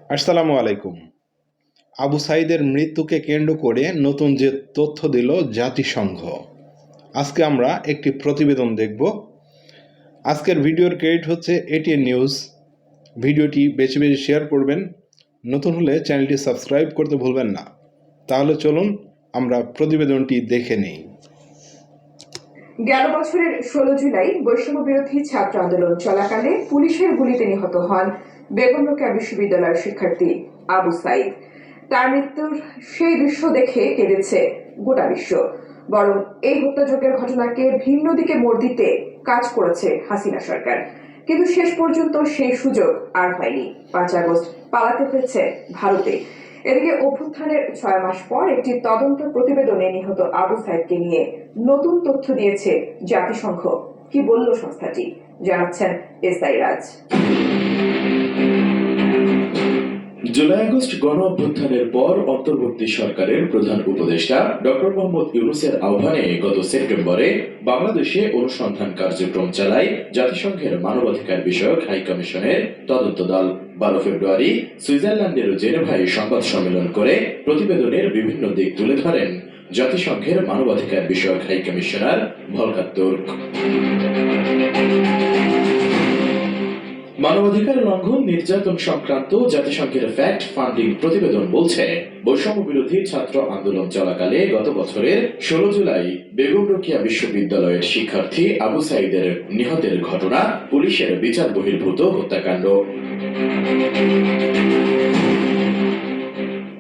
আসসালামু আলাইকুম। আবু সাঈদের মৃত্যুকে কেন্দ্র করে নতুন যে তথ্য দিল জাতিসংঘ, আজকে আমরা একটি প্রতিবেদন দেখব। আজকের ভিডিওর ক্রেডিট হচ্ছে এটিএন নিউজ। ভিডিওটি বেশি বেশি শেয়ার করবেন, নতুন হলে চ্যানেলটি সাবস্ক্রাইব করতে ভুলবেন না। তাহলে চলুন আমরা প্রতিবেদনটি দেখে নেই। গেল বছরের 16 জুলাই বৈষম্য বিরোধী ছাত্র আন্দোলন চলাকালে পুলিশের গুলিতে নিহত হন বেগম রোকেয়া বিশ্ববিদ্যালয়ের শিক্ষার্থী আবু সাঈদ। তার মৃত্যুর সেই দৃশ্য দেখে কেঁদেছে গোটা বিশ্ব। বরং এই হত্যাযজ্ঞের ঘটনাকে ভিন্ন দিকে মোড় দিতে কাজ করেছে হাসিনা সরকার, কিন্তু শেষ পর্যন্ত সেই সুযোগ আর হয়নি। 5 আগস্ট পালাতে হয়েছে ভারতে। এদিকে অভ্যুত্থানের 6 মাস পর একটি তদন্ত প্রতিবেদনে নিহত আবু সাঈদকে নিয়ে নতুন তথ্য দিয়েছে জাতিসংঘ। কি বলল সংস্থাটি, জানাচ্ছেন এসআই রাজ। জুলাই আগস্ট গণ অভ্যুত্থানের পর অন্তর্বর্তী সরকারের প্রধান উপদেষ্টা ডক্টর মোহাম্মদ ইউনূসের আহ্বানে গত সেপ্টেম্বরে বাংলাদেশে অনুসন্ধান কার্যক্রম চালায় জাতিসংঘের মানবাধিকার বিষয়ক হাই কমিশনের তদন্ত দল। 12 ফেব্রুয়ারি সুইজারল্যান্ডের জেনেভায় সংবাদ সম্মেলন করে প্রতিবেদনের বিভিন্ন দিক তুলে ধরেন জাতিসংঘের মানবাধিকার বিষয়ক হাই কমিশনার ভলকার তুর্ক। মানবাধিকার লঙ্ঘন, নির্যাতন সংক্রান্ত জাতিসংঘের ফ্যাক্ট ফান্ডিং প্রতিবেদন বলছে, বৈষম্য বিরোধী ছাত্র আন্দোলন চলাকালে গত বছরের 16 জুলাই বেগম রোকেয়া বিশ্ববিদ্যালয়ের শিক্ষার্থী আবু সাঈদের নিহতের ঘটনা পুলিশের বিচার বহির্ভূত হত্যাকাণ্ড।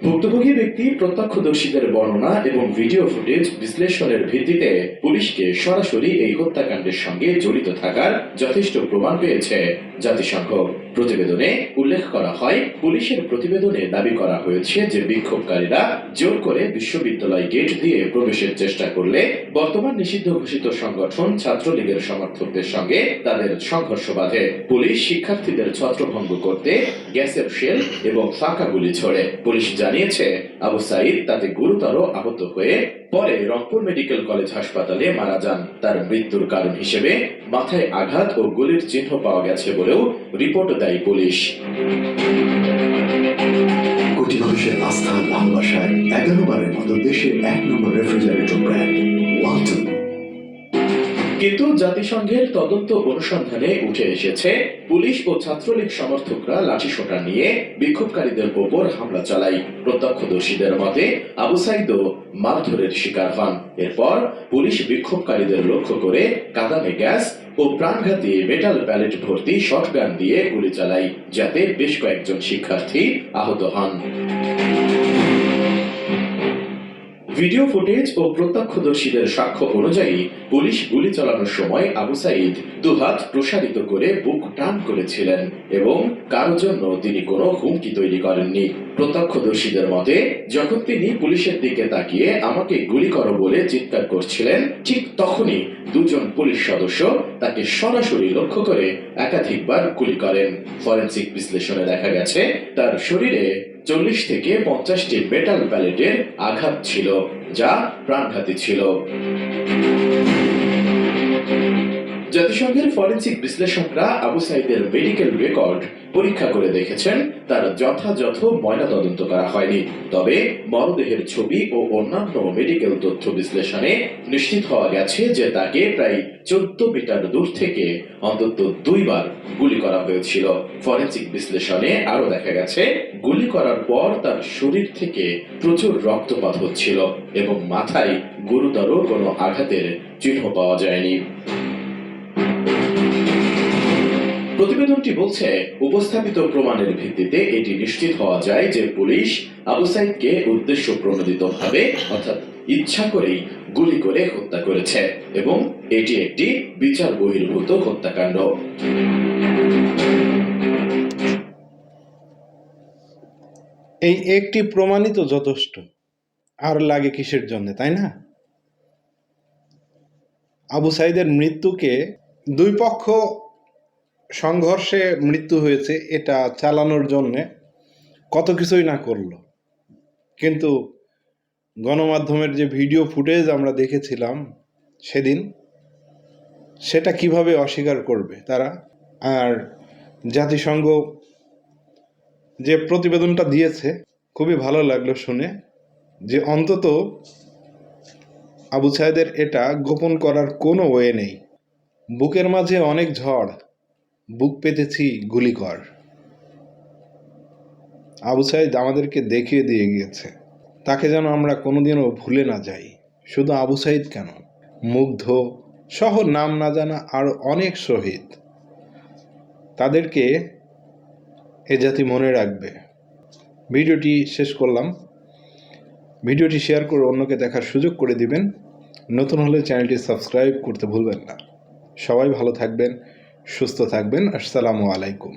ভুক্তভোগী ব্যক্তি, প্রত্যক্ষদর্শীদের বর্ণনা এবং ভিডিও ফুটেজ বিশ্লেষণের ভিত্তিতে পুলিশকে সরাসরি এই হত্যাকাণ্ডের সঙ্গে জড়িত থাকার যথেষ্ট প্রমাণ পেয়েছে জাতিসংঘ। প্রতিবেদনে উল্লেখ করা হয়, পুলিশের প্রতিবেদনে দাবি করা হয়েছে যে বিক্ষোভকারীরা জোর করে বিশ্ববিদ্যালয় গেট দিয়ে প্রবেশের চেষ্টা করলে বর্তমান নিষিদ্ধ ঘোষিত সংগঠন ছাত্রলীগের সমর্থকদের সঙ্গে তাদের সংঘর্ষ বাধে। পুলিশ শিক্ষার্থীদের ছত্রভঙ্গ করতে গ্যাসের শেল এবং ফাঁকা গুলি ছোড়ে। পুলিশ জানিয়েছে আবু সাঈদ তাতে গুরুতর আহত হয়ে পরে রংপুর মেডিকেল কলেজ হাসপাতালে মারা যান। তার মৃত্যুর কারণ হিসেবে মাথায় আঘাত ও গুলির চিহ্ন পাওয়া গেছে বলেও রিপোর্ট দেয় পুলিশ। কোটি মানুষের আস্থা ভালোবাসায় 11 বারের মতো দেশের 1 নম্বর রেফ্রিজারেটর ব্র্যান্ড ওয়ালটন। কিন্তু জাতিসংঘের তদন্ত অনুসন্ধানে উঠে এসেছে, পুলিশ ও ছাত্রলীগ সমর্থকরা লাঠিসোঁটা নিয়ে বিক্ষোভকারীদের ওপর হামলা চালায়। প্রত্যক্ষদর্শীদের মতে আবু সাঈদও মারধরের শিকার হন। এরপর পুলিশ বিক্ষোভকারীদের লক্ষ্য করে কাঁদানে গ্যাস ও প্রাণঘাতী মেটাল প্যালেট ভর্তি শটগান দিয়ে গুলি চালায়, যাতে বেশ কয়েকজন শিক্ষার্থী আহত হন। ভিডিও ফুটেজ ও প্রত্যক্ষদর্শীদের সাক্ষ্য অনুযায়ী পুলিশ গুলি চালানোর সময় আবু সাঈদ দুহাত প্রসারিত করে বুক টান করেছিলেন এবং কারোর জন্য তিনি কোনো হুমকি তৈরি করেননি। প্রত্যক্ষদর্শীদের মতে, যখন তিনি পুলিশের দিকে তাকিয়ে আমাকে গুলি করো বলে চিৎকার করছিলেন, ঠিক তখনই দুজন পুলিশ সদস্য তাকে সরাসরি লক্ষ্য করে একাধিকবার গুলি করেন। ফরেনসিক বিশ্লেষণে দেখা গেছে তার শরীরে 40 থেকে 50টি মেটাল প্যালেটের আঘাত ছিল, যা প্রাণঘাতী ছিল। জাতিসংঘের ফরেনসিক বিশ্লেষকরা আবু সাঈদের মেডিকেল রেকর্ড পরীক্ষা করে দেখেছেন তার যথাযথ ময়নাতদন্ত করা হয়নি। তবে মরদেহের ছবি ও অন্যান্য মেডিকেল তথ্য বিশ্লেষণে নিশ্চিত হওয়া গেছে যে তাকে প্রায় 14 মিটার দূর থেকে অন্তত 2 বার গুলি করা হয়েছিল। ফরেনসিক বিশ্লেষণে আরো দেখা গেছে গুলি করার পর তার শরীর থেকে প্রচুর রক্তপাত হচ্ছিল এবং মাথায় গুরুতর কোনো আঘাতের চিহ্ন পাওয়া যায়নি। প্রতিবেদনটি বলছে, উপস্থাপিত প্রমাণের ভিত্তিতে এটি নিশ্চিত হওয়া যায় যে পুলিশ আবু সাঈদকে উদ্দেশ্য প্রণোদিতভাবে অর্থাৎ ইচ্ছা করেই গুলি করে হত্যা করেছে এবং এটি একটি বিচার বহির্ভূত হত্যাকাণ্ড। এই একটি প্রমাণিত যথেষ্ট, আর লাগে কিসের জন্য, তাই না? আবু সাঈদের মৃত্যুকে দুই পক্ষ সংঘর্ষে মৃত্যু হয়েছে এটা চালানোর জন্যে কত কিছুই না করলো, কিন্তু গণমাধ্যমের যে ভিডিও ফুটেজ আমরা দেখেছিলাম সেদিন, সেটা কিভাবে অস্বীকার করবে তারা? আর জাতিসংঘ যে প্রতিবেদনটা দিয়েছে খুবই ভালো লাগলো শুনে, যে অন্তত আবু সাইদের এটা গোপন করার কোনো ওয়ে নেই। বুকের মাঝে অনেক ঝড়, বুক পেতেছি গুলি কর। আবু সাইদ আমাদেরকে দেখিয়ে দিয়ে গিয়েছে, তাকে যেন আমরা কোনোদিনও ভুলে না যাই। শুধু আবু সাইদ কেন, মুগ্ধ সহ নাম না জানা আরও অনেক শহীদ, তাদেরকে এ জাতি মনে রাখবে। ভিডিওটি শেষ করলাম। ভিডিওটি শেয়ার করে অন্যকে দেখার সুযোগ করে দিবেন। নতুন হলে চ্যানেলটি সাবস্ক্রাইব করতে ভুলবেন না। সবাই ভালো থাকবেন, সুস্থ থাকবেন। আসসালামু আলাইকুম।